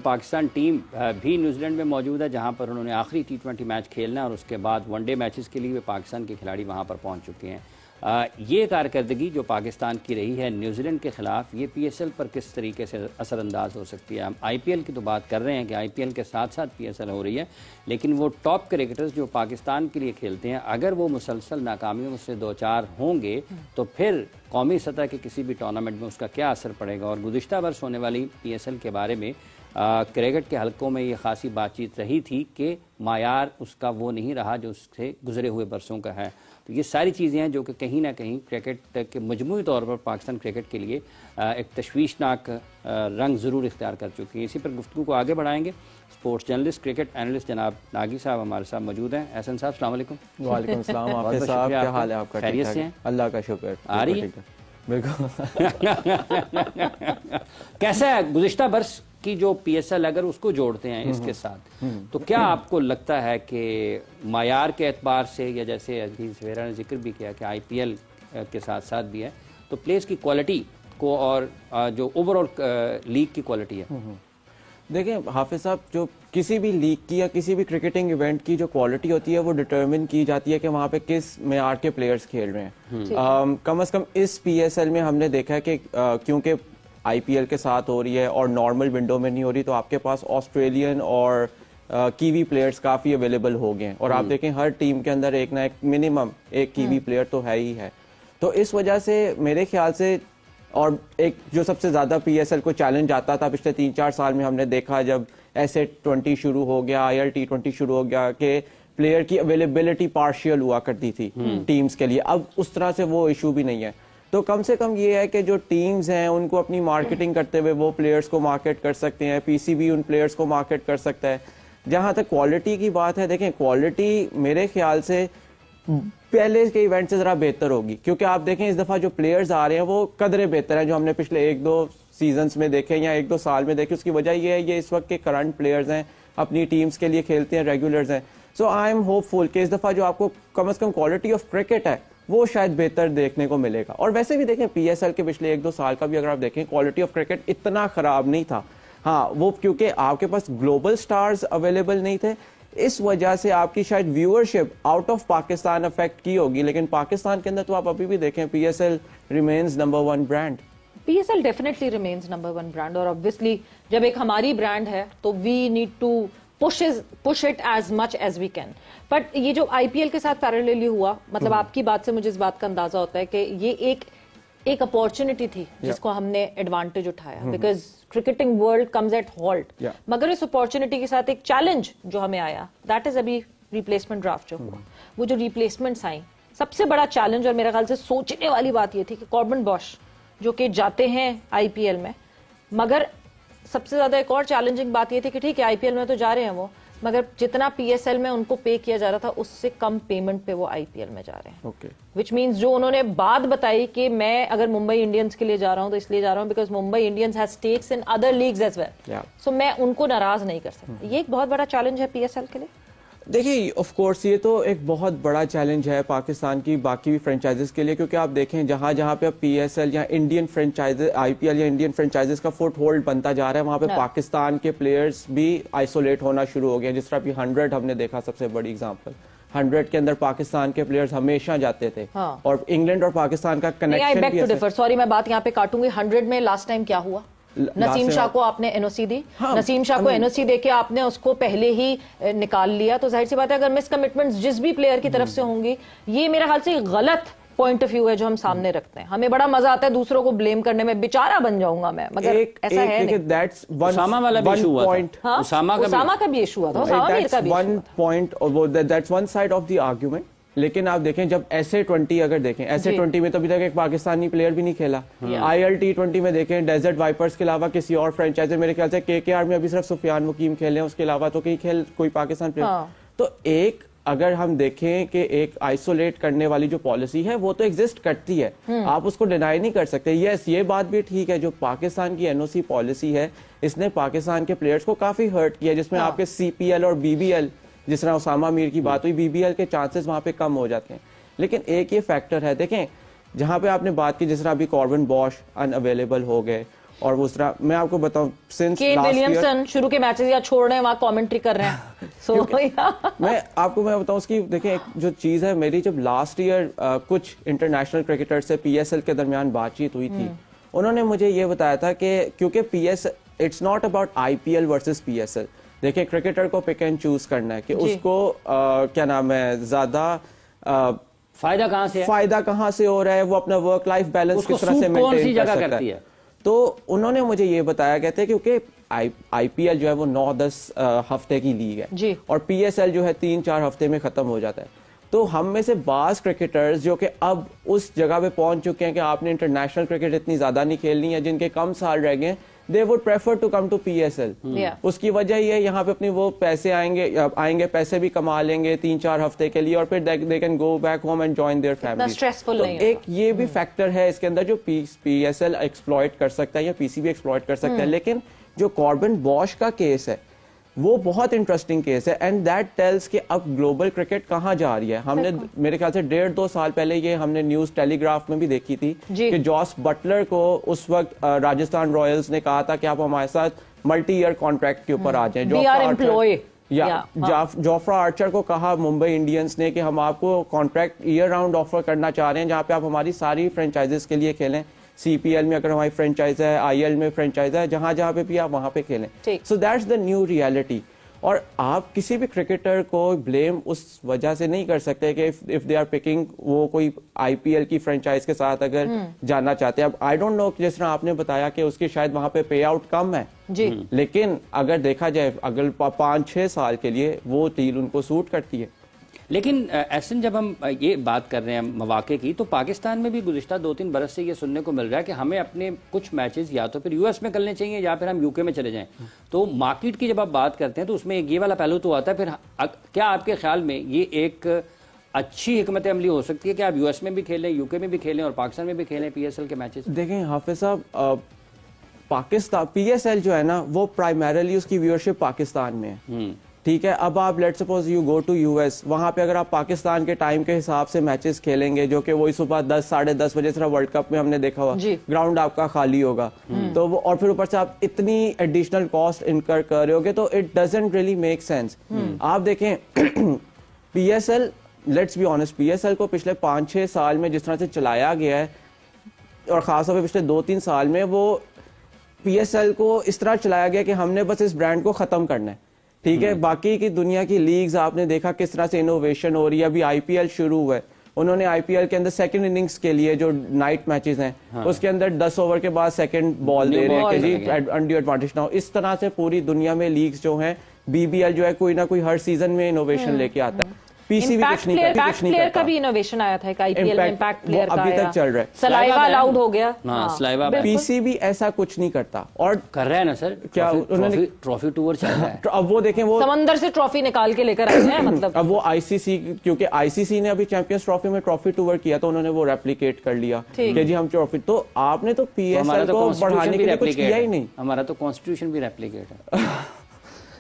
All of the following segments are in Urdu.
پاکستان ٹیم بھی نیوزی لینڈ میں موجود ہے جہاں پر انہوں نے آخری T20 میچ کھیلنا ہے اور اس کے بعد ون ڈے میچز کے لیے پاکستان کے کھلاڑی وہاں پر پہنچ چکے ہیں. یہ کارکردگی جو پاکستان کی رہی ہے نیوزی لینڈ کے خلاف یہ PSL پر کس طریقے سے اثر انداز ہو سکتی ہے؟ ہم IPL کی تو بات کر رہے ہیں کہ IPL کے ساتھ ساتھ PSL ہو رہی ہے، لیکن وہ ٹاپ کرکٹرز جو پاکستان کے لیے کھیلتے ہیں اگر وہ مسلسل ناکامیوں سے دوچار ہوں گے تو پھر قومی سطح کے کسی بھی ٹورنامنٹ میں اس کا کیا اثر پڑے گا. اور گزشتہ برس ہونے والی PSL کے بارے میں کرکٹ کے حلقوں میں یہ خاصی بات چیت رہی تھی کہ معیار اس کا وہ نہیں رہا جو اس سے گزرے ہوئے برسوں کا ہے. تو یہ ساری چیزیں ہیں جو کہ کہیں نہ کہیں کرکٹ کے مجموعی طور پر پاکستان کرکٹ کے لیے ایک تشویشناک رنگ ضرور اختیار کر چکی ہیں. اسی پر گفتگو کو آگے بڑھائیں گے. اسپورٹس جرنلسٹ کرکٹ اینالسٹ جناب ناگی صاحب ہمارے ساتھ موجود ہیں. احسن صاحب السلام علیکم. وعلیکم السلام. آپ صاحب کیا حال ہے؟ آپ کا خیریت سے ہیں؟ اللہ کا شکر. آ رہی ہے بالکل. کیسا ہے گزشتہ برس کی جو PSL اگر اس کو جوڑتے ہیں اس کے ساتھ تو کیا آپ کو لگتا ہے کہ معیار کے اعتبار سے یا جیسے عزیز سویرا نے ذکر بھی کیا کہ IPL کے ساتھ ساتھ بھی ہے تو پلیئرز کی کوالٹی کو اور جو اوور آل لیگ کی کوالٹی ہے؟ دیکھیں حافظ صاحب، جو کسی بھی لیگ کی یا کسی بھی کرکٹنگ ایونٹ کی جو کوالٹی ہوتی ہے وہ ڈٹرمن کی جاتی ہے کہ وہاں پہ کس معیار کے پلیئرز کھیل رہے ہیں. کم از کم اس PSL میں ہم نے دیکھا ہے کہ کیونکہ IPL کے ساتھ ہو رہی ہے اور نارمل ونڈو میں نہیں ہو رہی تو آپ کے پاس آسٹریلین اور کیوی پلیئرز کافی اویلیبل ہو گئے ہیں اور آپ دیکھیں ہر ٹیم کے اندر ایک نہ ایک منیمم ایک کیوی پلیئر تو ہے ہی ہے. تو اس وجہ سے میرے خیال سے اور ایک جو سب سے زیادہ PSL کو چیلنج آتا تھا پچھلے 3-4 سال میں ہم نے دیکھا جب SA20 شروع ہو گیا IL T20 شروع ہو گیا کہ پلیئر کی اویلیبلٹی پارشل ہوا کرتی تھی ٹیمز کے لیے. اب اس طرح سے وہ ایشو بھی نہیں ہے. تو کم سے کم یہ ہے کہ جو ٹیمز ہیں ان کو اپنی مارکیٹنگ کرتے ہوئے وہ پلیئرز کو مارکیٹ کر سکتے ہیں. PCB ان پلیئرز کو مارکیٹ کر سکتا ہے. جہاں تک کوالٹی کی بات ہے، دیکھیں کوالٹی میرے خیال سے پہلے کے ایونٹ سے ذرا بہتر ہوگی کیونکہ آپ دیکھیں اس دفعہ جو پلیئرز آ رہے ہیں وہ قدرے بہتر ہیں جو ہم نے پچھلے 1-2 سیزنز میں دیکھے یا 1-2 سال میں دیکھے. اس کی وجہ یہ ہے یہ اس وقت کے کرنٹ پلیئرز ہیں، اپنی ٹیمز کے لیے کھیلتے ہیں، ریگولرز ہیں. سو آئی ایم ہوپ فل کہ اس دفعہ جو آپ کو کم از کم کوالٹی آف کرکٹ ہے وہ شاید بہتر دیکھنے کو ملے گا. اور ویسے بھی دیکھیں PSL کے پچھلے 1-2 سال کا بھی اگر آپ دیکھیں کوالٹی آف کرکٹ اتنا خراب نہیں تھا. ہاں وہ کیونکہ آپ کے پاس گلوبل سٹارز اویلیبل نہیں تھے اس وجہ سے آپ کی شاید viewership out of Pakistan affect کی ہوگی، لیکن پاکستان کے اندر تو آپ ابھی بھی دیکھیں PSL remains number 1 brand. PSL definitely remains number 1 brand اور obviously جب ایک ہماری برانڈ ہے تو we need to push it as much as we can. But یہ جو IPL کے ساتھ پیراللی ہوا، مطلب آپ کی بات سے مجھے اس بات کا اندازہ ہوتا ہے کہ یہ ایک اپارچونٹی تھی جس کو ہم نے ایڈوانٹیج اٹھایا because cricketing world comes at halt. مگر اس اپارچونٹی کے ساتھ ایک چیلنج جو ہمیں آیا دیٹ از ابھی ریپلیسمنٹ ڈرافٹ جو ہوا. وہ جو ریپلیسمنٹس آئیں سب سے بڑا چیلنج اور میرے خیال سے سوچنے والی بات یہ تھی کہ کاربن باش جو کہ جاتے ہیں IPL میں، مگر سب سے زیادہ ایک اور چیلنجنگ بات یہ تھی کہ ٹھیک ہے IPL میں تو جا رہے ہیں وہ، مگر جتنا PSL میں ان کو پے کیا جا رہا تھا اس سے کم پیمنٹ پہ وہ IPL میں جا رہے ہیں. وچ مینس جو انہوں نے بات بتائی کہ میں اگر ممبئی انڈینز کے لیے جا رہا ہوں تو اس لیے جا رہا ہوں because Mumbai Indians has stakes in other leagues as well. So میں ان کو ناراض نہیں کر سکتا. یہ ایک بہت بڑا چیلنج ہے PSL کے لیے. دیکھیے آف کورس یہ تو ایک بہت بڑا چیلنج ہے پاکستان کی باقی بھی فرنچائزز کے لیے کیونکہ آپ دیکھیں جہاں جہاں پہ اب PSL یا انڈین فرنچائز IPL یا انڈین فرنچائزز کا فٹ ہولڈ بنتا جا رہا ہے وہاں پہ پاکستان کے پلیئرز بھی آئسولیٹ ہونا شروع ہو گئے. جس طرح 100 ہم نے دیکھا سب سے بڑی ایگزامپل. 100 کے اندر پاکستان کے پلیئرز ہمیشہ جاتے تھے اور انگلینڈ اور پاکستان کا کنیکشن. سوری میں بات یہاں پہ کاٹوں گی. 100 میں لاسٹ ٹائم کیا ہوا؟ نسیم شاہ کو آپ نے NOC دی. نسیم شاہ کو NOC دے کے آپ نے اس کو پہلے ہی نکال لیا. تو ظاہر سی بات ہے اگر مس کمٹمنٹ جس بھی پلیئر کی طرف سے ہوں گی یہ میرے خیال سے غلط پوائنٹ آف ویو ہے جو ہم سامنے رکھتے ہیں. ہمیں بڑا مزہ آتا ہے دوسروں کو بلیم کرنے میں، بیچارہ بن جاؤں گا میں، مگر ایسا ہے نہیں. اسامہ والا بھی ایشو ہوا تھا. اسامہ کا بھی ایشو ہوا تھا. That's one side of the argument. لیکن آپ دیکھیں جب SA20 اگر دیکھیں SA20 میں تو ابھی تک ایک پاکستانی پلیئر بھی نہیں کھیلا. IL T20 میں دیکھیں ڈیزرٹ وائپرز کے علاوہ کسی اور فرنچائز میرے خیال سے KKR میں ابھی صرف سفیان مقیم کھیلے ہیں، اس کے علاوہ تو کوئی پاکستان پلیئر. تو ایک اگر ہم دیکھیں کہ ایک آئسولیٹ کرنے والی جو پالیسی ہے وہ تو ایگزسٹ کرتی ہے، آپ اس کو ڈینائی نہیں کر سکتے. یس یہ بات بھی ٹھیک ہے جو پاکستان کی NOC پالیسی ہے اس نے پاکستان کے پلیئرز کو کافی ہرٹ کیا، جس میں آپ کے CPL اور BBL جس طرح اسامہ میر کی بات ہوئی BBL کے چانسز وہاں پہ کم ہو جاتے ہیں. لیکن ایک یہ فیکٹر ہے دیکھیں جہاں پہ آپ نے بات کی جس طرح ابھی کاربن باش ان اویلیبل ہو گئے اور اس طرح میں آپ کو بتاؤں سنس کین ولیمسن شروع کے میچز یا چھوڑ رہے ہیں وہاں کامنٹری کر رہے ہیں. میں آپ کو بتاؤں اس کی دیکھیں ایک جو چیز ہے میری جب لاسٹ ایئر کچھ انٹرنیشنل کرکٹر سے پی ایس ایل کے درمیان بات چیت ہوئی تھی انہوں نے مجھے یہ بتایا تھا کہ کیونکہ P S it's not about I P L versus P S L. دیکھیں کرکٹر کو پک اینڈ چوز کرنا ہے کہ اس کو کیا نام ہے زیادہ فائدہ کہاں سے ہو رہا ہے, وہ اپنا ورک لائف بیلنس کس طرح سے مینٹین کر سکتا ہے. تو انہوں نے مجھے یہ بتایا کہتے ہیں کیونکہ آئی پی ایل جو ہے وہ 9-10 ہفتے کی لیگ ہے اور پی ایس ایل جو ہے 3-4 ہفتے میں ختم ہو جاتا ہے. تو ہم میں سے بعض کرکٹرز جو کہ اب اس جگہ پہ پہنچ چکے ہیں کہ آپ نے انٹرنیشنل کرکٹ اتنی زیادہ نہیں کھیلنی ہے, جن کے کم سال رہ گئے they would prefer to come to PSL. اس کی وجہ یہ یہاں پہ اپنی وہ پیسے آئیں گے پیسے بھی کما لیں گے 3-4 ہفتے کے لیے اور پھر they can go back home and join their families. تو ایک یہ بھی فیکٹر ہے اس کے اندر جو پی ایس ایل ایکسپلوئٹ کر سکتا ہے یا پی سی بی ایکسپلوئٹ کر سکتا ہے. لیکن جو کاربن باش کا کیس ہے وہ بہت انٹرسٹنگ کیس ہے اینڈ دیٹ ٹیلز کہ اب گلوبل کرکٹ کہاں جا رہی ہے. ہم نے میرے خیال سے 1.5-2 سال پہلے یہ ہم نے نیوز ٹیلی گراف میں بھی دیکھی تھی کہ جوس بٹلر کو اس وقت راجستھان رائلز نے کہا تھا کہ آپ ہمارے ساتھ ملٹی ایئر کانٹریکٹ کے اوپر آ جائیں. جوفرا آرچر کو کہا ممبئی انڈینس نے کہ ہم آپ کو کانٹریکٹ ایئر راؤنڈ آفر کرنا چاہ رہے ہیں جہاں پہ آپ ہماری ساری فرینچائزز کے لیے کھیلیں. سی پی ایل میں اگر ہماری فرینچائز ہے, آئی ایل میں فرینچائز ہے, جہاں پہ بھی آپ وہاں پہ کھیلیں. So that's the new reality. اور آپ کسی بھی کرکٹر کو بلیم اس وجہ سے نہیں کر سکتے کہ اف دے آر پکنگ وہ کوئی آئی پی ایل کی فرینچائز کے ساتھ اگر جانا چاہتے ہیں. اب آئی ڈونٹ نو جس طرح آپ نے بتایا کہ اس کی شاید وہاں پہ پے آؤٹ کم ہے لیکن اگر دیکھا جائے اگر 5-6 سال کے لیے وہ ڈیل ان کو سوٹ کرتی ہے. لیکن احسن جب ہم یہ بات کر رہے ہیں مواقع کی تو پاکستان میں بھی گزشتہ 2-3 برس سے یہ سننے کو مل رہا ہے کہ ہمیں اپنے کچھ میچز یا تو پھر یو ایس میں کرنے چاہیے یا پھر ہم یو کے میں چلے جائیں. تو مارکیٹ کی جب آپ بات کرتے ہیں تو اس میں یہ والا پہلو تو آتا ہے. پھر کیا آپ کے خیال میں یہ ایک اچھی حکمت عملی ہو سکتی ہے کہ آپ یو ایس میں بھی کھیلیں, یو کے میں بھی کھیلیں اور پاکستان میں بھی کھیلیں پی ایس ایل کے میچز؟ دیکھیں حافظ صاحب پاکستان پی ایس ایل جو ہے نا وہ پرائمریلی اس کی ویورشپ پاکستان میں ہے. ٹھیک ہے, اب آپ let suppose you go to U S, وہاں پہ اگر آپ پاکستان کے ٹائم کے حساب سے میچز کھیلیں گے جو کہ وہی صبح 10-10:30 بجے سے ورلڈ کپ میں ہم نے دیکھا ہوا گراؤنڈ آپ کا خالی ہوگا تو وہ, اور پھر اوپر سے آپ اتنی ایڈیشنل کاسٹ انکر کر رہے ہوگے تو it doesn't really make sense. آپ دیکھیں P S L, let's be honest, P S L کو پچھلے 5-6 سال میں جس طرح سے چلایا گیا ہے اور خاص طور پہ پچھلے 2-3 سال میں وہ پی ایس ایل کو اس طرح چلایا گیا کہ ہم نے بس اس برانڈ کو ختم کرنا ہے. ٹھیک ہے, باقی کی دنیا کی لیگز آپ نے دیکھا کس طرح سے انوویشن ہو رہی ہے. ابھی آئی پی ایل شروع ہوا ہے, انہوں نے آئی پی ایل کے اندر سیکنڈ اننگز کے لیے جو نائٹ میچز ہیں اس کے اندر 10 اوور کے بعد سیکنڈ بال دے رہے ہیں کہ جی انڈیو ایڈوانٹیج نہ ہو. اس طرح سے پوری دنیا میں لیگز جو ہیں بی بی ایل جو ہے کوئی نہ کوئی ہر سیزن میں انوویشن لے کے آتا ہے. پی سی بھی کچھ نہیں کرتا. کا بھی انوویشن آیا تھا آئی پی ایل میں, امپیکٹ پلیئر کا ابھی تک چل رہا ہے. سلائیوا الاؤڈ ہو گیا. پی سی بھی ایسا کچھ نہیں کرتا اور کر رہا ہے نا سر. کیا انہوں نے ٹرافی ٹور چل رہا ہے. اب وہ دیکھیں وہ سمندر سے ٹرافی نکال کے لے کر آئے ہیں. مطلب اب وہ آئی سی سی, کیونکہ آئی سی سی نے ابھی چیمپئنز ٹرافی میں ٹرافی ٹور کیا تو انہوں نے وہ ریپلیکیٹ کر لیا کہ جی ہم ٹرافی. تو آپ نے تو پی ایس ایل کو بڑھانے کے لیے کچھ کیا ہی نہیں. ہمارا تو کانسٹیٹیوشن بھی ریپلیکیٹ ہے.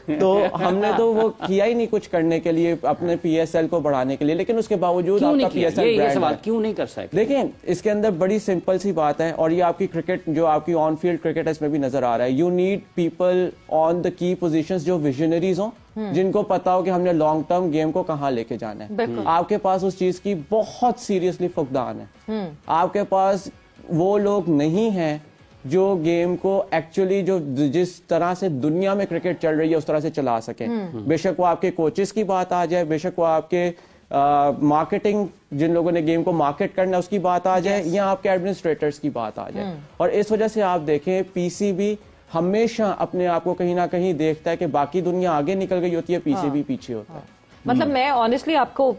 تو ہم نے تو وہ کیا ہی نہیں کچھ کرنے کے لیے اپنے پی ایس ایل کو بڑھانے کے لیے. لیکن اس کے باوجود آپ کا پی ایس ایل برانڈ کیوں نہیں کر سکتے؟ دیکھیں اس کے اندر بڑی سمپل سی بات ہے اور یہ آپ کی کرکٹ جو آپ کی آن فیلڈ کرکٹ ہے اس میں بھی نظر آ رہا ہے. یو نیڈ پیپل آن دا کی پوزیشنز جو ویژنریز ہوں, جن کو پتا ہو کہ ہم نے لانگ ٹرم گیم کو کہاں لے کے جانا ہے. آپ کے پاس اس چیز کی بہت سیریسلی فقدان ہے. آپ کے پاس وہ لوگ نہیں ہیں جو گیم کو ایکچولی جو جس طرح سے دنیا میں کرکٹ چل رہی ہے اس طرح سے چلا سکیں. بے شک وہ آپ کے کوچز کی بات آ جائے, بے شک وہ آپ کے مارکیٹنگ جن لوگوں نے گیم کو مارکیٹ کرنا اس کی بات آ جائے, یا آپ کے ایڈمنسٹریٹرز کی بات آ جائے. اور اس وجہ سے آپ دیکھیں پی سی بی ہمیشہ اپنے آپ کو کہیں نہ کہیں دیکھتا ہے کہ باقی دنیا آگے نکل گئی ہوتی ہے, پی سی بی پیچھے ہوتا ہے. مطلب میں آنیسٹلی آپ کو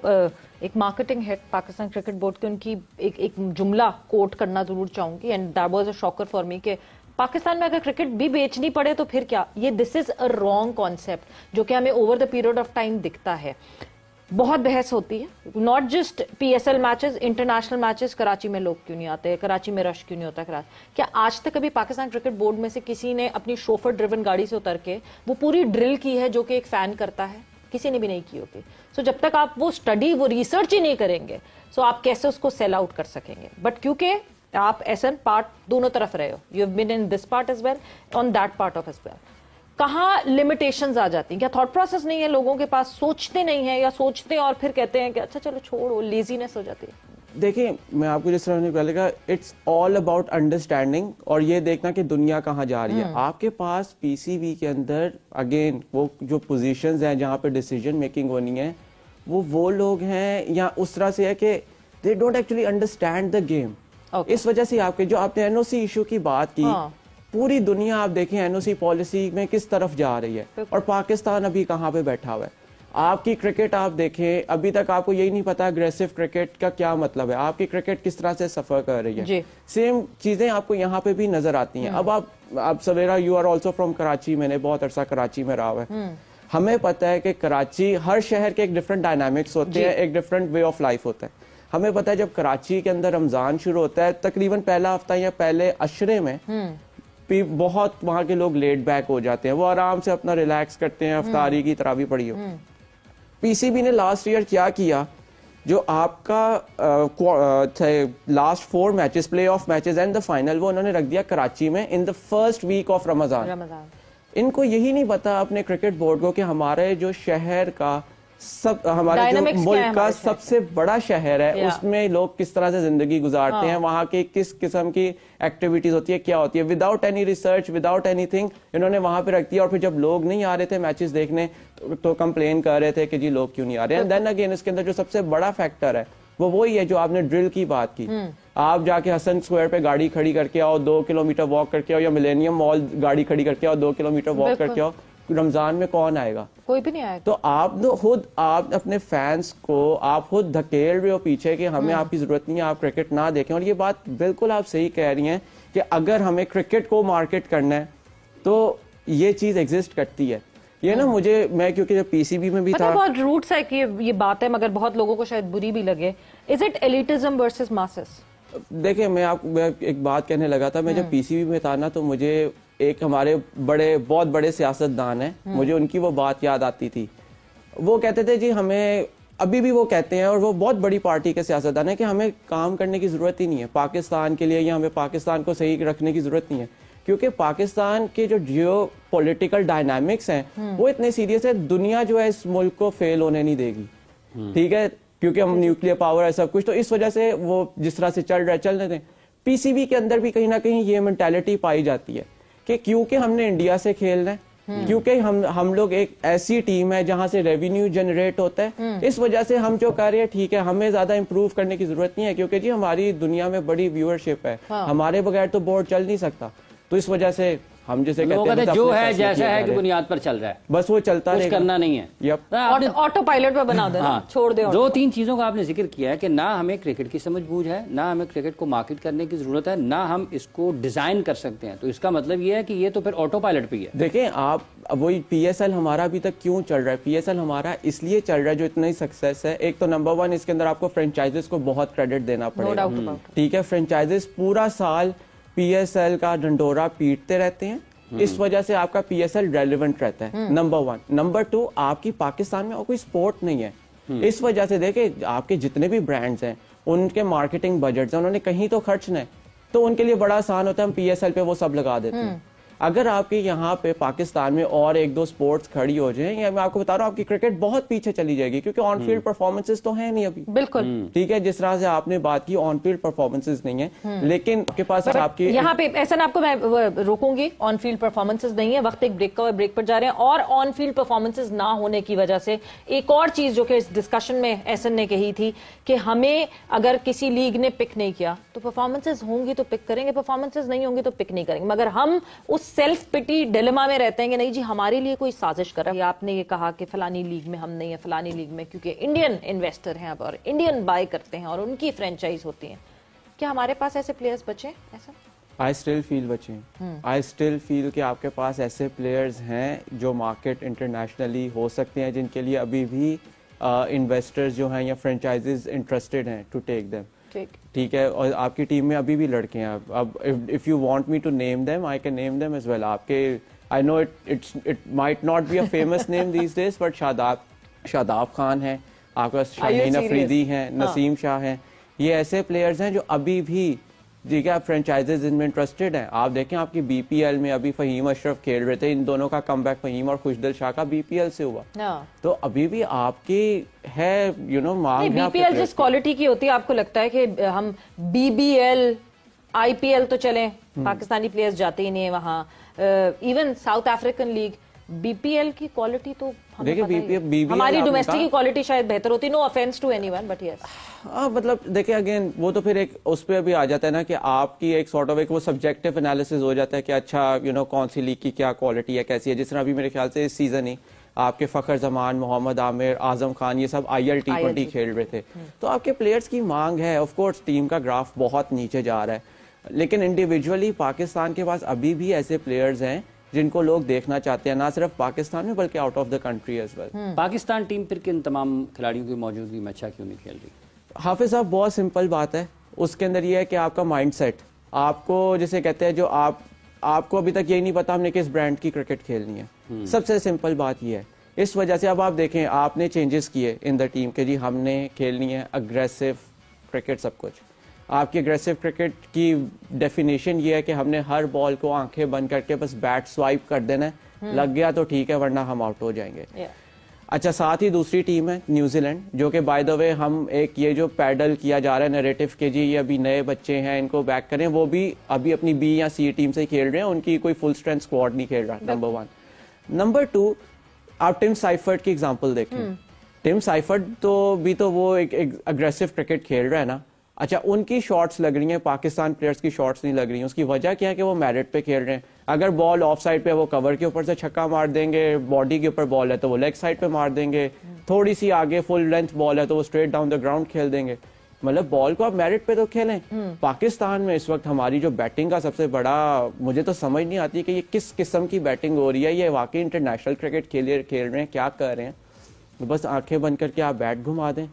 ایک marketing head Pakistan cricket board کے ان کی ایک جملہ کوٹ کرنا ضرور چاہوں گی, and that was a Shakir for me, کہ پاکستان میں اگر کرکٹ بھی بیچنی پڑے تو پھر کیا, یہ دس از اے رانگ کانسیپٹ جو کہ ہمیں over the period of time دکھتا ہے. بہت بحث ہوتی ہے, not just P S L matches, international matches. Karachi میں لوگ کیوں نہیں آتے, کراچی میں رش کیوں نہیں ہوتا. کیا آج تک کبھی پاکستان کرکٹ بورڈ میں سے کسی نے اپنی شوفر ڈریون گاڑی سے اتر کے وہ پوری ڈرل کی ہے جو کہ ایک فین کرتا ہے؟ کسی نے بھی نہیں کی ہوتی. سو جب تک آپ وہ اسٹڈی, وہ ریسرچ ہی نہیں کریں گے, سو آپ کیسے اس کو سیل آؤٹ کر سکیں گے؟ بٹ کیونکہ آپ ایسن پارٹ دونوں طرف رہے ہو, you have been in this part as well, on that part of as well. کہاں لمیٹیشنز آ جاتی ہیں؟ کیا تھاٹ پروسیس نہیں ہے لوگوں کے پاس, سوچتے نہیں ہیں, یا سوچتے ہیں اور پھر کہتے ہیں کہ اچھا چلو چھوڑو, لیزینس ہو جاتی ہے؟ دیکھیں میں آپ کو جس طرح نے پہلے کہا, اٹس آل اباؤٹ انڈرسٹینڈنگ اور یہ دیکھنا کہ دنیا کہاں جا رہی ہے. آپ کے پاس پی سی بی کے اندر اگین وہ جو پوزیشنز ہیں جہاں پہ ڈیسیجن میکنگ ہونی ہے, وہ لوگ ہیں یا اس طرح سے ہے کہ they don't actually understand the game. اس وجہ سے آپ کے جو آپ نے این او سی ایشو کی بات کی, پوری دنیا آپ دیکھیں این او سی پالیسی میں کس طرف جا رہی ہے, اور پاکستان ابھی کہاں پہ بیٹھا ہوا ہے. آپ کی کرکٹ آپ دیکھیں, ابھی تک آپ کو یہی نہیں پتا اگریسو کرکٹ کا کیا مطلب ہے, آپ کی کرکٹ کس طرح سے سفر کر رہی ہے. سیم چیزیں آپ کو یہاں پہ بھی نظر آتی ہیں. اب Sawera you are also from Karachi, میں نے بہت عرصہ کراچی میں رہا ہوا ہے. ہمیں پتا ہے کہ کراچی, ہر شہر کے ایک ڈفرنٹ ڈائنامکس ہوتے ہیں, ایک ڈفرنٹ وے آف لائف ہوتا ہے. ہمیں پتا ہے جب کراچی کے اندر رمضان شروع ہوتا ہے, تقریباً پہلا ہفتہ یا پہلے عشرے میں بہت وہاں کے لوگ لیٹ بیک ہو جاتے ہیں, وہ آرام سے اپنا ریلیکس کرتے ہیں, افطاری کی تراویح پڑھی ہو. پی سی بی نے لاسٹ ایئر کیا جو آپ کا last 4 matches, play of matches and the final, وہ انہوں نے رکھ دیا کراچی میں ان دا فرسٹ ویک آف رمضان. ان کو یہی نہیں پتا اپنے کرکٹ بورڈ کو کہ ہمارے جو شہر کا ہمارے جو ملک کا سب سے بڑا شہر ہے, اس میں لوگ کس طرح سے زندگی گزارتے ہیں, وہاں کی کس قسم کی ایکٹیویٹیز ہوتی ہے, کیا ہوتی ہے. Without any research, without any thing انہوں نے وہاں پہ رکھ دیا. اور پھر جب لوگ نہیں آ رہے تھے میچز دیکھنے تو کمپلین کر رہے تھے کہ جی لوگ کیوں نہیں آ رہے. اینڈ دین اگین اس کے اندر جو سب سے بڑا فیکٹر ہے وہ وہی ہے جو آپ نے ڈرل کی بات کی. آپ جا کے حسن اسکوائر پہ گاڑی کھڑی کر کے آؤ, 2 کلومیٹر واک کر کے آؤ, یا ملینیم مال گاڑی کھڑی کر کے آؤ, 2 کلومیٹر واک کر کے آؤ, رمضان میں کون آئے گا؟ کوئی بھی نہیں آئے گا. تو آپ اپنے فینس کو آپ خود دھکیل رہے ہو پیچھے کہ ہمیں آپ کی ضرورت نہیں ہے, آپ کرکٹ نہ دیکھیں. اور یہ بات بالکل آپ صحیح کہہ رہی ہیں کہ اگر ہمیں کرکٹ کو مارکیٹ کرنا ہے تو یہ چیز ایگزسٹ کرتی ہے. یہ نا میں کیونکہ جب پی سی بی میں بھی تھا, بہت روٹس ہے کہ یہ بات ہے, مگر بہت لوگوں کو شاید بری بھی لگے. Is it elitism versus masses? دیکھیں میں ایک بات کہنے لگا تھا, میں جب پی سی بی میں تھا نا, تو مجھے ایک ہمارے بہت بڑے سیاست دان ہیں, مجھے ان کی وہ بات یاد آتی تھی. وہ کہتے تھے جی ہمیں, ابھی بھی وہ کہتے ہیں, اور وہ بہت بڑی پارٹی کے سیاست دان ہیں, کہ ہمیں کام کرنے کی ضرورت ہی نہیں ہے پاکستان کے لیے, یا ہمیں پاکستان کو صحیح رکھنے کی ضرورت نہیں ہے, کیونکہ پاکستان کے جو جیو پولیٹیکل ڈائنامکس ہیں وہ اتنے سیریس ہے, دنیا جو ہے اس ملک کو فیل ہونے نہیں دے گی. ٹھیک ہے, کیونکہ ہم نیوکلیر پاور ہے سب کچھ, تو اس وجہ سے وہ جس طرح سے چل رہا ہے چلنے دیں. پی سی بی کے اندر بھی کہیں نہ کہیں یہ مینٹالٹی پائی جاتی ہے کہ کیونکہ ہم نے انڈیا سے کھیلنا ہے, کیونکہ ہم لوگ ایک ایسی ٹیم ہے جہاں سے ریونیو جنریٹ ہوتا ہے, اس وجہ سے ہم جو کر رہے ہیں ٹھیک ہے, ہمیں زیادہ امپروو کرنے کی ضرورت نہیں ہے, کیونکہ جی ہماری دنیا میں بڑی ویورشپ ہے, ہمارے بغیر تو بورڈ چل نہیں سکتا. تو اس وجہ سے ہم جیسے کہتے ہیں جو ہے جیسا ہے کہ بنیاد پر چل رہا ہے, بس وہ چلتا کچھ کرنا نہیں ہے, آٹو پائلٹ پہ بنا دینا, چھوڑ دیں. 2-3 چیزوں کا آپ نے ذکر کیا ہے کہ نہ ہمیں کرکٹ کی سمجھ بوجھ ہے, نہ ہمیں کرکٹ کو مارکیٹ کرنے کی ضرورت ہے, نہ ہم اس کو ڈیزائن کر سکتے ہیں. تو اس کا مطلب یہ ہے کہ یہ تو پھر آٹو پائلٹ پہ ہی ہے. دیکھیں آپ وہی پی ایس ایل ہمارا ابھی تک کیوں چل رہا ہے, پی ایس ایل ہمارا اس لیے چل رہا ہے جو اتنا ہی سکسیس ہے. ایک تو نمبر 1 اس کے اندر آپ کو فرینچائزز کو بہت کریڈٹ دینا پڑے گا. ٹھیک ہے, فرینچائزز پورا سال پی ایس ایل کا ڈنڈورا پیٹتے رہتے ہیں, اس وجہ سے آپ کا پی ایس ایل ریلیونٹ رہتا ہے. نمبر 1. نمبر 2, آپ کی پاکستان میں اور کوئی سپورٹ نہیں ہے, اس وجہ سے دیکھیں آپ کے جتنے بھی برانڈز ہیں ان کے مارکیٹنگ بجٹس ہیں, انہوں نے کہیں تو خرچنا ہے, تو ان کے لیے بڑا آسان ہوتا ہے, ہم پی ایس ایل پہ وہ سب لگا دیتے ہیں. اگر آپ کے یہاں پہ پاکستان میں اور 1-2 سپورٹس کھڑی ہو جائیں, یا میں آپ کو بتا رہا ہوں آپ کی کرکٹ بہت پیچھے چلی جائے گی, کیونکہ آن فیلڈ پرفارمنسز تو ہیں نہیں ابھی. بالکل ٹھیک ہے, جس طرح سے آپ نے بات کی آن فیلڈ پرفارمنسز نہیں ہے, لیکن آپ کے پاس آپ کی یہاں پہ ایسا آپ کو میں روکوں گی, آن فیلڈ پرفارمنسز نہیں ہے. وقت ایک بریک کا, بریک پر جا رہے ہیں. اور آن فیلڈ پرفارمنسز نہ ہونے کی وجہ سے ایک اور چیز جو کہ اس ڈسکشن میں ایسن نے کہی تھی کہ ہمیں اگر کسی لیگ نے پک نہیں کیا تو پرفارمنسز ہوں گی تو پک کریں گے, پرفارمنسز نہیں ہوں گی تو پک نہیں کریں گے. مگر ہم اس سیلف پٹی ڈیلیما میں رہتے ہیں کہ نہیں جی ہمارے لیے کوئی سازش کر رہا ہے. آپ نے یہ کہا کہ فلانی لیگ میں ہم نہیں ہیں, فلانی لیگ میں کیونکہ انڈین انویسٹر ہیں اور انڈین بائی کرتے ہیں اور ان کی فرینچائز ہوتی ہیں. کیا ہمارے پاس ایسے پلیئرز بچے ہیں؟ ایسا I still feel بچے ہیں. I still feel کہ آپ کے پاس ایسے پلیئرز ہیں جو مارکیٹ انٹرنیشنلی ہو سکتے ہیں, جن کے لیے ابھی بھی انویسٹرز جو ہیں یا فرینچائزز انٹرسٹڈ ہیں ٹو ٹیک دیم. ٹھیک ہے, اور آپ کی ٹیم میں ابھی بھی لڑکے ہیں. اب if you want me to name them, I can name them as well. آپ کے I know it might not be a famous name these days, but Shadab Khan ہیں, آپ کا شاہین افریدی ہیں, نسیم شاہ ہیں, یہ ایسے پلیئرز ہیں جو ابھی بھی ٹھیک ہے, آپ فرینچائزز ان میں انٹرسٹڈ ہیں. آپ دیکھیں آپ کی بی پی ایل میں ابھی فہیم اشرف کھیل رہے تھے, ان دونوں کا کم بیک فہیم اور خوشدل شاہ کا بی پی ایل سے ہوا. تو ابھی بھی آپ کی ہے مانگ. بی پی ایل جس کوالٹی کی ہوتی ہے, آپ کو لگتا ہے کہ ہم B B L I P L تو چلیں, پاکستانی پلیئرز جاتے ہی نہیں ہیں وہاں, even South African league, B P L کی کوالٹی تو ہماری ڈومیسٹک کی کوالٹی شاید بہتر ہوتی. No offence to any one, but yes. مطلب دیکھیں اگین وہ تو پھر ایک اس پہ ابھی آ جاتا ہے نا کہ آپ کی ایک سارٹ آف ایک وہ سبجیکٹو انالیسز ہو جاتا ہے کہ اچھا کون سی لیگ کی کیا کوالٹی ہے, کیسی ہے. جس طرح ابھی میرے خیال سے اس سیزن ہی آپ کے فخر زمان, محمد عامر, اعظم خان, یہ سب آئی ایل T20 کھیل رہے تھے. تو آپ کے پلیئرز کی مانگ ہے. آف کورس ٹیم کا گراف بہت نیچے جا رہا ہے, لیکن انڈیویجولی پاکستان کے پاس ابھی بھی ایسے پلیئرز ہیں جن کو لوگ دیکھنا چاہتے ہیں, نہ صرف پاکستان میں بلکہ out of the country as well. Pakistan team پھر کن تمام کھلاڑیوں کی موجودگی میں اچھا کیوں نہیں کھیل رہی؟ حافظ صاحب بہت سمپل بات ہے, اس کے اندر یہ ہے کہ آپ کا مائنڈ سیٹ, آپ کو جسے کہتے ہیں جو آپ کو ابھی تک یہی نہیں پتا ہم نے کس برانڈ کی کرکٹ کھیلنی ہے. سب سے سمپل بات یہ ہے. اس وجہ سے اب آپ دیکھیں آپ نے چینجز کیے ان دا ٹیم کے, جی ہم نے کھیلنی ہے اگریسو کرکٹ, سب کچھ. آپ کی اگریسو کرکٹ کی ڈیفینیشن یہ ہے کہ ہم نے ہر بال کو آنکھیں بند کر کے بس بیٹ سوائپ کر دینا ہے, لگ گیا تو ٹھیک ہے ورنہ ہم آؤٹ ہو جائیں گے. اچھا, ساتھ ہی دوسری ٹیم ہے نیوزی لینڈ, جو کہ بائی دا وے ہم ایک یہ جو پیڈل کیا جا رہا ہے نیریٹو کہ جی یہ ابھی نئے بچے ہیں ان کو بیک کریں, وہ بھی ابھی اپنی بی یا سی ٹیم سے کھیل رہے ہیں, ان کی کوئی فل اسٹرینتھ اسکواڈ نہیں کھیل رہا. نمبر 1. نمبر 2, آپ ٹم سائفرڈ کی ایگزامپل دیکھیں. ٹم سائفرڈ تو بھی تو وہ ایک اگریسو کرکٹ کھیل رہا ہے نا. اچھا, ان کی شاٹس لگ رہی ہیں, پاکستان پلیئرز کی شاٹس نہیں لگ رہی ہیں. اس کی وجہ کیا ہے کہ وہ میرٹ پہ کھیل رہے ہیں. اگر بال آف سائڈ پہ وہ کور کے اوپر سے چھکا مار دیں گے, باڈی کے اوپر بال ہے تو وہ لیگ سائڈ پہ مار دیں گے, تھوڑی سی آگے فل لینتھ بال ہے تو وہ اسٹریٹ ڈاؤن دا گراؤنڈ کھیل دیں گے. مطلب بال کو آپ میرٹ پہ تو کھیلیں. پاکستان میں اس وقت ہماری جو بیٹنگ کا سب سے بڑا, مجھے تو سمجھ نہیں آتی کہ یہ کس قسم کی بیٹنگ ہو رہی ہے. یہ واقعی انٹرنیشنل کرکٹ کھیل رہے ہیں, کیا کر رہے ہیں؟ بس آنکھیں بند کر کے آپ بیٹ گھما دیں.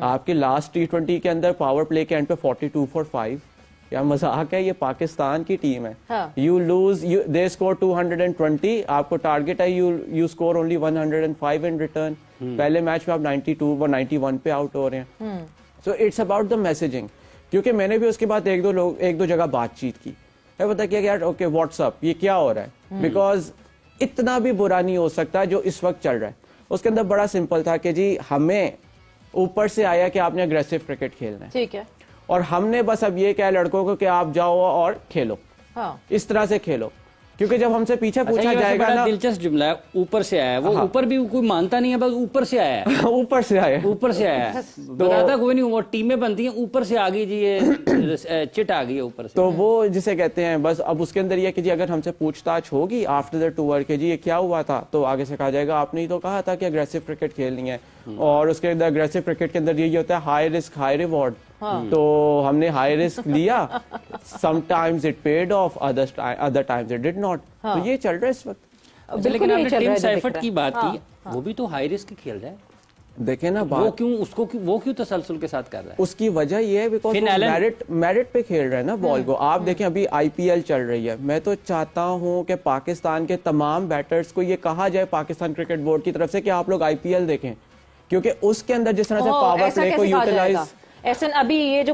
آپ کے لاسٹ T20 کے اندر پاور پلے کے اینڈ پہ 42 for 5. یا مذاق ہے, یہ پاکستان کی ٹیم ہے. یو لوز, دے اسکور 220, آپ کو ٹارگیٹ ہے you score only 105 in return. پہلے میچ میں آپ 92 اور 91 پہ آؤٹ ہو رہے ہیں. So it's about the messaging. کیونکہ میں نے بھی اس کے بعد ایک دو جگہ بات چیت کی, میں پتا کیا کہ یار اوکے واٹس اپ, یہ کیا ہو رہا ہے, بیکاز اتنا بھی برا نہیں ہو سکتا جو اس وقت چل رہا ہے. اس کے اندر بڑا سمپل تھا کہ جی ہمیں اوپر سے آیا کہ آپ نے اگریسو کرکٹ کھیلنا ہے, ٹھیک ہے, اور ہم نے بس اب یہ کہا لڑکوں کو کہ آپ جاؤ اور کھیلو, اس طرح سے کھیلو. کیونکہ جب ہم سے پیچھے پوچھا جائے گا نا, دلچسپ جملہ ہے, اوپر سے آیا ہے, وہ اوپر بھی کوئی مانتا نہیں ہے, بس اوپر سے آیا ہے. اوپر سے آیا, اوپر سے آیا ہے, بتاتا کوئی نہیں. وہ ٹیمیں بنتی ہیں اوپر سے آ گئی جی, یہ چٹ آ گئی ہے اوپر سے. تو وہ جسے کہتے ہیں بس اب اس کے اندر یہ کہ جی اگر ہم سے پوچھ تاچھ ہوگی آفٹر دا ٹور کہ جی یہ کیا ہوا تھا, تو آگے سے کہا جائے گا آپ نے ہی تو کہا تھا کہ اگریسو کرکٹ کھیلنی ہے. اور اس کے اندر اگریسو کرکٹ کے اندر یہی ہوتا ہے ہائی رسک ہائی ریوارڈ. تو ہم نے ہائی رسک لیا, sometimes it paid off, other times it did not. تو یہ چل رہا ہے اس وقت. لیکن آپ نے ٹیم سائفرڈ کی بات کی, وہ بھی تو ہائی رسک کھیل رہا ہے. دیکھیں نا وہ کیوں تسلسل کے ساتھ کر رہا ہے؟ اس کی وجہ یہ ہے بیکاز میرٹ پہ کھیل رہے ہیں نا بال کو. آپ دیکھیں ابھی IPL چل رہی ہے, میں تو چاہتا ہوں کہ پاکستان کے تمام بیٹرز کو یہ کہا جائے پاکستان کرکٹ بورڈ کی طرف سے کہ آپ لوگ IPL دیکھیں, کیونکہ اس کے اندر جس طرح سے پاور پلے کو یوٹیلائز. ایسن ابھی یہ جو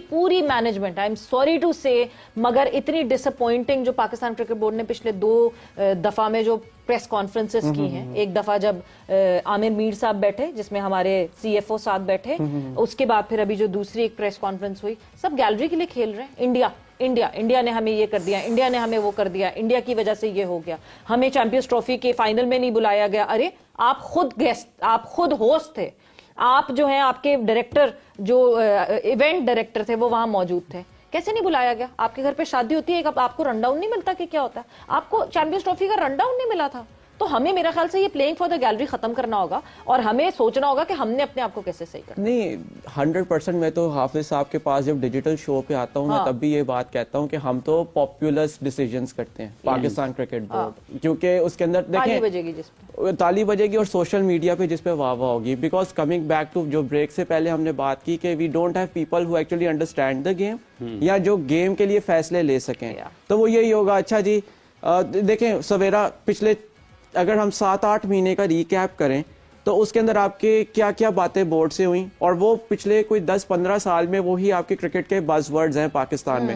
پوری management, I am sorry to say, مگر اتنی ڈس اپوائنٹنگ جو پاکستان کرکٹ بورڈ نے پچھلے 2 دفعہ میں جو پریس کانفرنسز کی ہیں, ایک دفعہ جب عامر میر صاحب بیٹھے جس میں ہمارے CFO ساتھ بیٹھے, اس کے بعد پھر ابھی جو دوسری ایک پریس کانفرنس ہوئی, سب گیلری کے لیے کھیل رہے ہیں. انڈیا نے ہمیں یہ کر دیا, انڈیا نے ہمیں وہ کر دیا, انڈیا کی وجہ سے یہ ہو گیا, ہمیں چیمپئنز ٹرافی کے فائنل میں نہیں بلایا گیا. ارے آپ خود گیسٹ, آپ خود ہوسٹ تھے, آپ جو ہیں آپ کے ڈائریکٹر جو ایونٹ ڈائریکٹر تھے وہ وہاں موجود تھے, کیسے نہیں بلایا گیا؟ آپ کے گھر پہ شادی ہوتی ہے, آپ کو رن ڈاؤن نہیں ملتا کہ کیا ہوتا ہے؟ آپ کو چیمپئنز ٹرافی کا رن ڈاؤن نہیں ملا تھا. تو ہمیں میرا خیال سے یہ پلینگ فار دا گیلری ختم کرنا ہوگا, اور ہمیں سوچنا ہوگا کہ ہم نے اپنے آپ کو کیسے صحیح کرنا. نہیں 100% میں تو حافظ صاحب کے پاس جب ڈیجیٹل شو پہ آتا ہوں میں تب بھی یہ بات کہتا ہوں کہ ہم تو پاپولس ڈیسیجنز کرتے ہیں پاکستان کرکٹ بورڈ, کیونکہ اس کے اندر دیکھیں تالی بجے گی اور سوشل میڈیا پہ جس پہ واہ واہ ہوگی. بیکاز کمنگ بیک ٹو جو بریک سے پہلے ہم نے بات کی کہ we don't have people who actually understand the game, یا جو گیم کے لیے فیصلے لے سکیں. تو وہ یہی ہوگا. اچھا جی دیکھیں سویرا پچھلے اگر ہم 7-8 مہینے کا ریکیپ کریں تو اس کے اندر آپ کے کیا کیا باتیں بورڈ سے ہوئیں, اور وہ پچھلے کوئی 10-15 سال میں وہی آپ کے کرکٹ کے بز ورڈز ہیں پاکستان میں.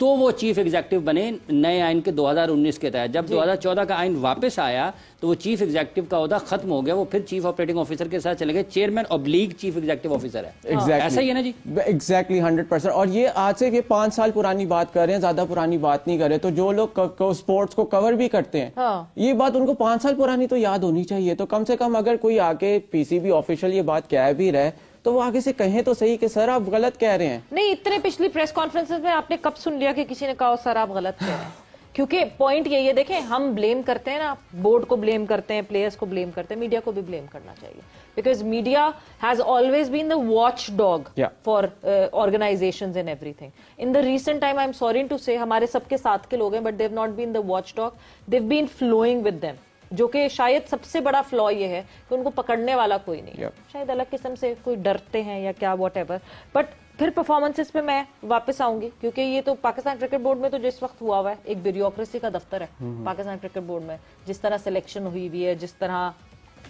تو وہ چیف ایگزیکٹو بنے نئے آئین کے 2019 کے تحت. جب 2014 کا آئین واپس آیا تو وہ چیف ایگزیکٹو کا عہدہ ختم ہو گیا, وہ پھر چیف آپریٹنگ آفیسر کے ساتھ چلے گئے. چیئرمین ابلیگ چیف ایگزیکٹو آفیسر ہے. ایسا ہی ہے نا جی؟ ایگزیکٹلی 100%. اور یہ آج سے یہ 5 سال پرانی بات کر رہے ہیں, زیادہ پرانی بات نہیں کر رہے. تو جو لوگ اسپورٹس کو کور بھی کرتے ہیں, یہ بات ان کو 5 سال پرانی تو یاد ہونی چاہیے. تو کم سے کم اگر کوئی آگے پی سی بی آفیشل یہ بات کہہ بھی رہے تو وہ آگے سے کہیں تو صحیح کہ سر آپ غلط کہہ رہے ہیں. نہیں, اتنے پچھلی پریس کانفرنس میں آپ نے کب سن لیا کہ کسی نے کہا سر آپ غلط کہہ رہے ہیں؟ کیونکہ پوائنٹ یہی ہے, دیکھیں ہم بلیم کرتے ہیں نا, بورڈ کو بلیم کرتے ہیں, پلیئرز کو بلیم کرتے ہیں, میڈیا کو بھی بلیم کرنا چاہیے. Because media has always been the watch dog for organizations and everything. In the recent time, I am sorry to say, ہمارے سب کے ساتھ کے لوگ ہیں, but they've not been the watch dog, they've been flowing with them. جو کہ شاید سب سے بڑا فلا یہ ہے کہ ان کو پکڑنے والا کوئی نہیں, شاید الگ قسم سے کوئی ڈرتے ہیں یا کیا واٹ ایور. بٹ پھر پرفارمنسز پہ میں واپس آؤں گی, کیونکہ یہ تو پاکستان کرکٹ بورڈ میں تو جس وقت ہوا ہوا ہے ایک بیوروکریسی کا دفتر ہے پاکستان کرکٹ بورڈ میں, جس طرح سلیکشن ہوئی ہوئی ہے, جس طرح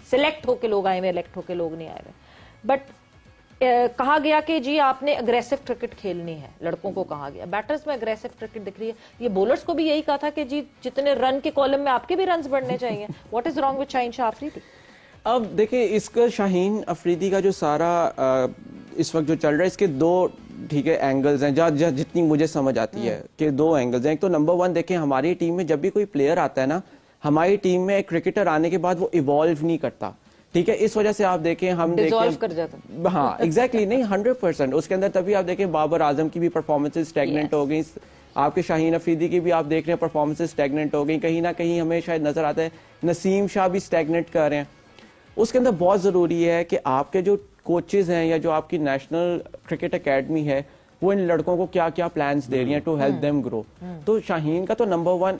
سلیکٹ ہو کے لوگ آئے ہوئے, الیکٹ ہو کے لوگ نہیں آئے ہوئے. بٹ کہا گیا کہ جی آپ نے اگریسو کرکٹ کھیلنی ہے, لڑکوں کو کہا گیا. بیٹرز میں اگریسو کرکٹ دکھ رہی ہے. یہ بولرز کو بھی یہی کہا تھا کہ جی جتنے رن کے کالم میں آپ کے بھی رنز بڑھنے چاہیے. واٹ از رانگ وتھ شاہین شاہ آفریدی؟ اب دیکھیں اس کا شاہین افریدی کا جو سارا اس وقت جو چل رہا ہے, اس کے 2 ٹھیک ہے اینگلز ہیں جتنی مجھے سمجھ آتی ہے کہ 2 اینگلز ہیں. ایک تو نمبر 1 دیکھیں, ہماری ٹیم میں جب بھی کوئی پلیئر آتا ہے نا, ہماری ٹیم میں ایک کرکٹر آنے کے بعد وہ ایوالو نہیں کرتا. ٹھیک ہے, اس وجہ سے آپ دیکھیں ہم ہاں ایگزیکٹلی نہیں 100%. اس کے اندر تبھی آپ دیکھیں بابر اعظم کی بھی پرفارمنسز اسٹیگننٹ ہو گئی, آپ کے شاہین افریدی کی بھی آپ دیکھ رہے ہیں پرفارمنسز اسٹیگننٹ ہو گئی. کہیں نہ کہیں ہمیں شاید نظر آتا ہے نسیم شاہ بھی اسٹیگننٹ کر رہے ہیں. اس کے اندر بہت ضروری ہے کہ آپ کے جو کوچز ہیں یا جو آپ کی نیشنل کرکٹ اکیڈمی ہے وہ ان لڑکوں کو کیا کیا پلانز دے رہی ہیں ٹو ہیلپ دیم گرو. تو شاہین کا تو نمبر 1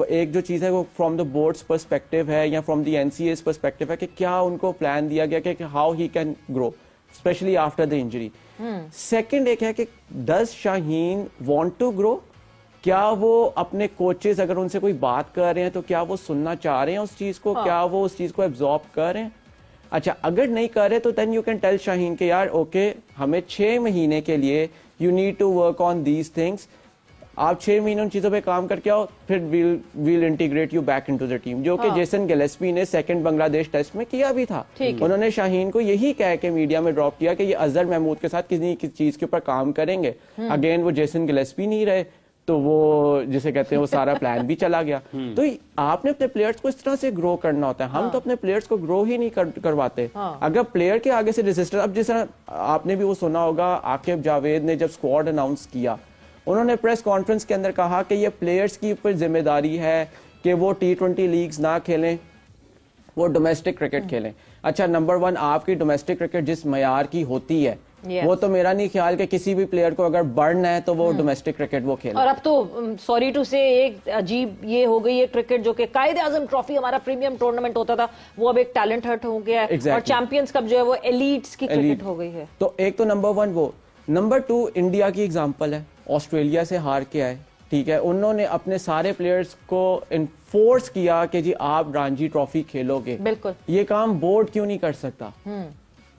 ایک جو چیز ہے وہ فرام دا بورڈس پرسپیکٹو ہے یا فرام دی NCA's پرسپیکٹو ہے کہ کیا ان کو پلان دیا گیا کہ how he can grow specially after the injury. Second ایک ہے کہ does Shaheen want to grow, کیا وہ اپنے کوچز اگر ان سے کوئی بات کر رہے ہیں تو کیا وہ سننا چاہ رہے ہیں اس چیز کو, کیا وہ اس چیز کو ایبزارب کر رہے ہیں. اچھا اگر نہیں کر رہے تو then you can tell Shaheen کہ یار اوکے ہمیں 6 مہینے کے لیے you need to work on these things, آپ 6 مہینے ان چیزوں پہ کام کر کے آؤ, پھر we'll integrate you back into the team. جو کہ جیسن گلیسپی نے 2nd بنگلہ دیش ٹیسٹ میں کیا بھی تھا. انہوں نے شاہین کو یہی کہہ کے میڈیا میں ڈراپ کیا کہ یہ اظہر محمود کے ساتھ کسی چیز کے اوپر کام کریں گے. اگین وہ جیسن گلیسپی نہیں رہے تو وہ جسے کہتے ہیں وہ سارا پلان بھی چلا گیا. تو آپ نے اپنے پلیئرز کو اس طرح سے گرو کرنا ہوتا ہے. ہم تو اپنے پلیئرز کو گرو ہی نہیں کرواتے. اگر پلیئر کے آگے سے ریزسٹنس, اب جس طرح آپ نے بھی وہ سنا ہوگا عاقب جاوید نے جب اسکواڈ اناؤنس کیا, انہوں نے پریس کانفرنس کے اندر کہا کہ یہ پلیئرز کی اوپر ذمہ داری ہے کہ وہ T20 لیگز نہ کھیلیں, وہ ڈومیسٹک کرکٹ کھیلیں. اچھا نمبر 1 آپ کی ڈومیسٹک کرکٹ جس معیار کی ہوتی ہے وہ تو میرا نہیں خیال کہ کسی بھی پلیئر کو اگر بڑھنا ہے تو وہ ڈومیسٹک کرکٹ وہ کھیلے. اور اب تو سوری ٹو سے ایک عجیب یہ ہو گئی ہے کرکٹ, جو کہ قائد اعظم ٹرافی ہمارا پریمیم ٹورنامنٹ ہوتا تھا وہ اب ایک ٹیلنٹ ہرٹ ہو گیا ہے, اور چیمپئنز کپ جو ہے وہ ایلیٹس کی کرکٹ ہو گئی ہے. تو ایک تو نمبر 1 وہ. نمبر 2 انڈیا کی ایگزامپل ہے, آسٹریلیا سے ہار کے آئے, ٹھیک ہے, انہوں نے اپنے سارے پلیئرز کو انفورس کیا کہ جی آپ رانجی ٹرافی کھیلو گے. بالکل, یہ کام بورڈ کیوں نہیں کر سکتا؟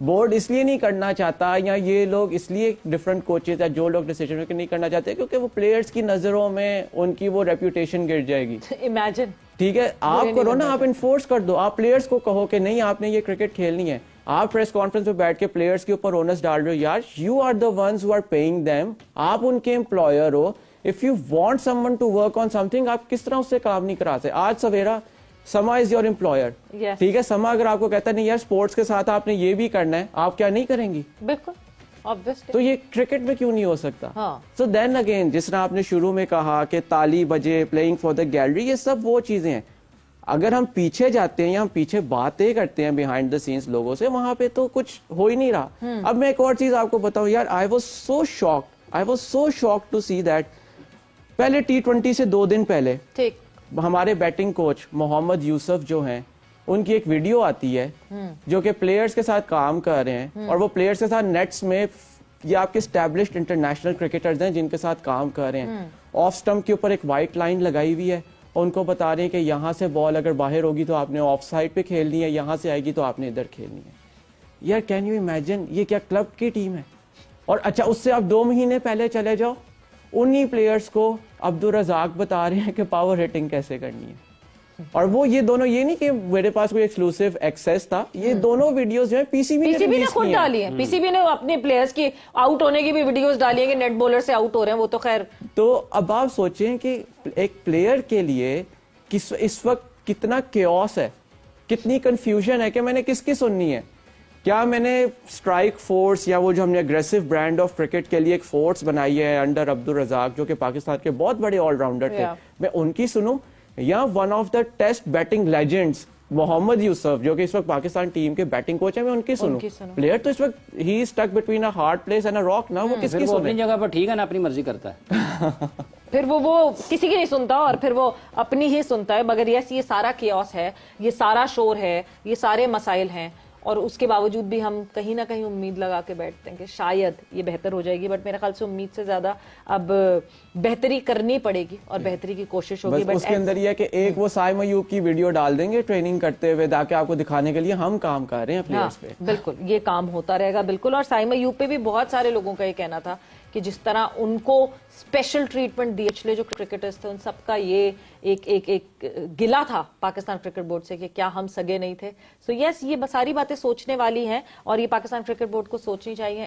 بورڈ اس لیے نہیں کرنا چاہتا, یا یہ لوگ اس لیے ڈفرنٹ کوچز یا جو لوگ ڈیسیژن میکنگ نہیں کرنا چاہتے کیونکہ وہ پلیئرز کی نظروں میں ان کی وہ ریپوٹیشن گر جائے گی. امیجن, ٹھیک ہے, آپ کرو نا, آپ انفورس کر دو, آپ پلیئرز کو کہو کہ نہیں آپ نے یہ کرکٹ کھیلنی ہے. آپ پریس کانفرنس میں بیٹھ کے پلیئرز کے اوپر اونس ڈال رہے ہو, یار you are the ones who are paying them, آپ ان کے امپلائر ہو. If you want someone to work on something, آپ کس طرح اس سے کام نہیں کرا سکتے. آج سویرا سما از یور امپلائر, ٹھیک ہے, سما اگر آپ کو کہتا ہے نہیں یار اسپورٹس کے ساتھ آپ نے یہ بھی کرنا ہے, آپ کیا نہیں کریں گی؟ بالکل, تو یہ کرکٹ میں کیوں نہیں ہو سکتا؟ سو دین اگین جس طرح آپ نے شروع میں کہا کہ تالی بجے, پلئنگ فار دا گیلری, یہ سب وہ چیزیں ہیں. اگر ہم پیچھے جاتے ہیں یا ہم پیچھے باتیں کرتے ہیں بیہائنڈ دا سینس لوگوں سے, وہاں پہ تو کچھ ہو ہی نہیں رہا. اب میں ایک اور چیز آپ کو بتاؤں یار, I was so shocked to see that پہلے T20 سے 2 دن پہلے ہمارے بیٹنگ کوچ محمد یوسف جو ہیں ان کی ایک ویڈیو آتی ہے جو کہ پلیئرز کے ساتھ کام کر رہے ہیں, اور وہ پلیئرز کے ساتھ نیٹس میں, یہ آپ کے اسٹیبلشڈ انٹرنیشنل کرکٹرز ہیں جن کے ساتھ کام کر رہے ہیں, آف سٹمپ کے اوپر ایک وائٹ لائن لگائی ہوئی ہے, اور ان کو بتا رہے ہیں کہ یہاں سے بال اگر باہر ہوگی تو آپ نے آف سائڈ پہ کھیلنی ہے, یہاں سے آئے گی تو آپ نے ادھر کھیلنی ہے. یار کین یو امیجن, یہ کیا کلب کی ٹیم ہے؟ اور اچھا اس سے آپ 2 مہینے پہلے چلے جاؤ, انہی پلیئرز کو عبد الرزاق بتا رہے ہیں کہ پاور ہٹنگ کیسے کرنی ہے. اور وہ یہ دونوں, یہ نہیں کہ میرے پاس کوئی ایکسکلوسیو ایکسیس تھا, یہ دونوں ویڈیوز جو ہیں پی سی بی نے خود ڈالی ہیں. پی سی بی نے اپنے پلیئرز کی آؤٹ ہونے کی بھی ویڈیوز ڈالی ہیں کہ نیٹ بولر سے آؤٹ ہو رہے ہیں, وہ تو خیر. تو اب آپ سوچیں کہ ایک پلیئر کے لیے اس وقت کتنا کیوس ہے, کتنی کنفیوژن ہے کہ میں نے کس کی سننی ہے. کیا میں نے اسٹرائک فورس یا وہ جو ہم نے اگریسو برانڈ آف کرکٹ کے لیے ایک فورس بنائی ہے انڈر عبد الرزاق جو کہ پاکستان کے بہت بڑے آل راؤنڈر تھے, میں ان کی سنوں, یا one of the test batting legends Mohammad Yousuf جو کہ اس وقت پاکستان ٹیم کے بیٹنگ کوچ ہیں, میں ان کی سنوں. پلیئر تو اس وقت ہی stick between a hard place and a rock نا, وہ کس کی سنیں. اپنی جگہ پر ٹھیک ہے نا, اپنی مرضی کرتا ہے. پھر وہ کسی کی نہیں سنتا اور پھر وہ اپنی ہی سنتا ہے. مگر یس, یہ سارا کیوس ہے, یہ سارا شور ہے, یہ سارے مسائل ہیں, اور اس کے باوجود بھی ہم کہیں نہ کہیں امید لگا کے بیٹھتے ہیں کہ شاید یہ بہتر ہو جائے گی. بٹ میرے خیال سے امید سے زیادہ اب بہتری کرنی پڑے گی اور بہتری کی کوشش ہوگی. بس اس کے اندر یہ ہے کہ ایک وہ سائم ایوب کی ویڈیو ڈال دیں گے ٹریننگ کرتے ہوئے, تاکہ آپ کو دکھانے کے لیے ہم کام کر رہے ہیں پلیئرز پہ. بالکل یہ کام ہوتا رہے گا. بالکل. اور سائم ایوب پہ بھی بہت سارے لوگوں کا یہ کہنا تھا کہ جس طرح ان کو اسپیشل ٹریٹمنٹ دی پچھلے جو کرکٹرز تھے ان سب کا یہ ایک گلا تھا پاکستان کرکٹ بورڈ سے کہ کیا ہم سگے نہیں تھے. سو یس, یہ ساری باتیں سوچنے والی ہیں اور یہ پاکستان کرکٹ بورڈ کو سوچنی چاہیے.